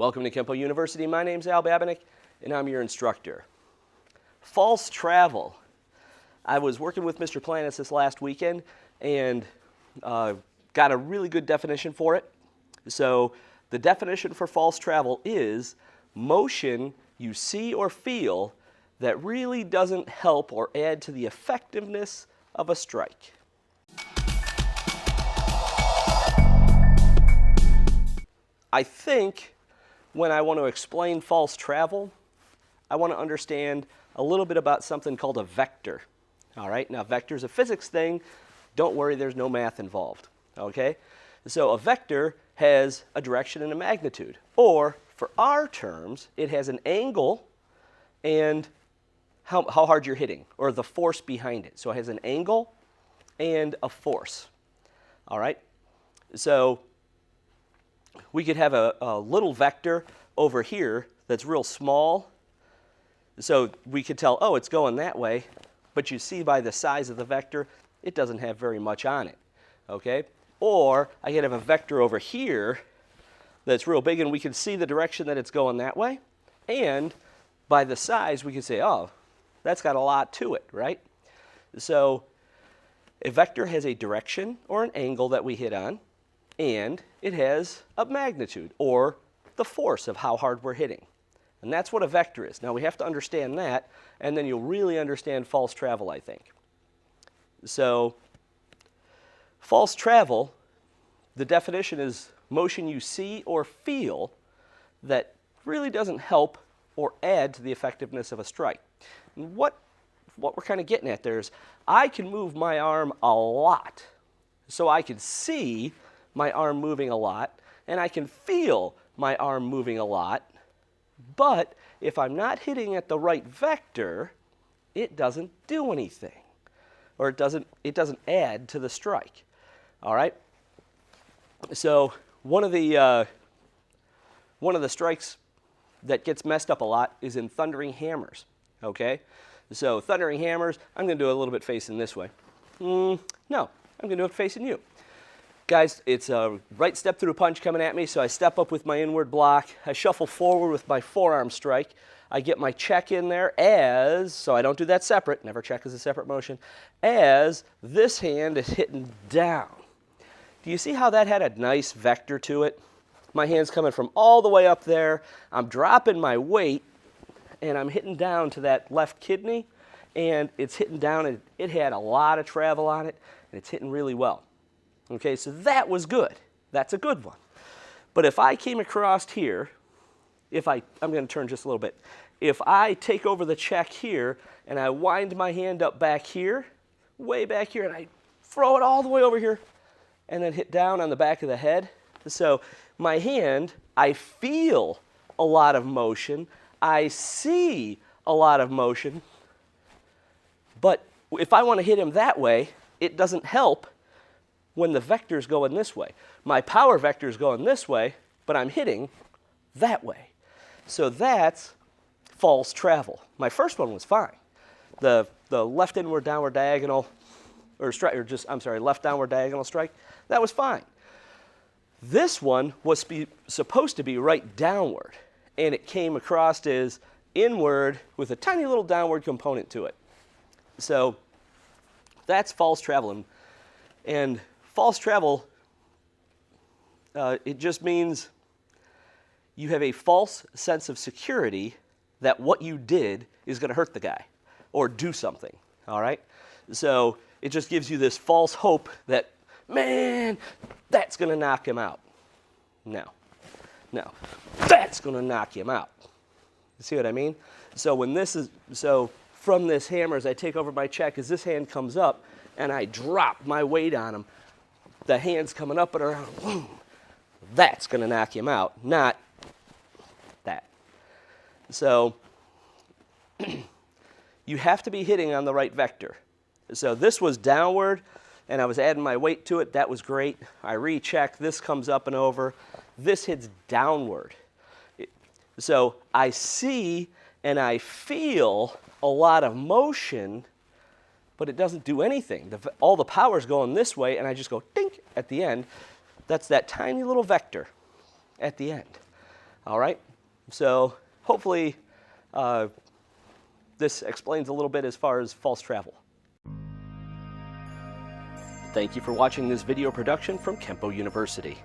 Welcome to Kenpo University. My name's Al Babinick, and I'm your instructor. False travel. I was working with Mr. Planis this last weekend and got a really good definition for it. So the definition for false travel is motion you see or feel that really doesn't help or add to the effectiveness of a strike. I think when I want to explain false travel, I want to understand a little bit about something called a vector. All right, now vector is a physics thing. Don't worry, there's no math involved. Okay, so a vector has a direction and a magnitude, or for our terms, it has an angle and how hard you're hitting, or the force behind it. So it has an angle and a force. All right, so we could have a little vector over here that's real small. So we could tell, oh, it's going that way, but you see by the size of the vector, it doesn't have very much on it, okay? Or I could have a vector over here that's real big, and we can see the direction that it's going that way, and by the size, we can say, oh, that's got a lot to it, right? So a vector has a direction or an angle that we hit on, and it has a magnitude, or the force of how hard we're hitting. And that's what a vector is. Now we have to understand that, and then you'll really understand false travel, I think. So false travel, the definition is motion you see or feel that really doesn't help or add to the effectiveness of a strike. And what we're kind of getting at there is I can move my arm a lot. So I can see my arm moving a lot, and I can feel my arm moving a lot, but if I'm not hitting at the right vector, it doesn't do anything, or it doesn't add to the strike. All right. So one of the strikes that gets messed up a lot is in thundering hammers. Okay. So thundering hammers, I'm going to do a little bit facing this way. No, I'm going to do it facing you. Guys, it's a right step through punch coming at me, so I step up with my inward block. I shuffle forward with my forearm strike. I get my check in there so I don't do that separate, never check as a separate motion, as this hand is hitting down. Do you see how that had a nice vector to it? My hand's coming from all the way up there. I'm dropping my weight, and I'm hitting down to that left kidney, and it's hitting down, and it had a lot of travel on it, and it's hitting really well. Okay, so that was good. That's a good one. But if I came across here, I'm going to turn just a little bit. If I take over the check here and I wind my hand up back here, way back here, and I throw it all the way over here and then hit down on the back of the head. So my hand, I feel a lot of motion. I see a lot of motion. But if I want to hit him that way, it doesn't help when the vector's going this way. My power vector's going this way, but I'm hitting that way. So that's false travel. My first one was fine. The left inward downward diagonal, left downward diagonal strike, that was fine. This one was supposed to be right downward, and it came across as inward with a tiny little downward component to it. So that's false travel. And false travel, it just means you have a false sense of security that what you did is going to hurt the guy or do something, all right? So it just gives you this false hope that, man, that's going to knock him out. No, that's going to knock him out. You see what I mean? So from this hammer, as I take over my check, as this hand comes up and I drop my weight on him, the hand's coming up and around, boom, that's going to knock him out, not that. So you have to be hitting on the right vector. So this was downward, and I was adding my weight to it. That was great. I recheck. This comes up and over. This hits downward. So I see and I feel a lot of motion, but it doesn't do anything. All the power's going this way, and I just go dink at the end. That's that tiny little vector at the end. All right, so hopefully this explains a little bit as far as false travel. Thank you for watching this video production from Kenpo University.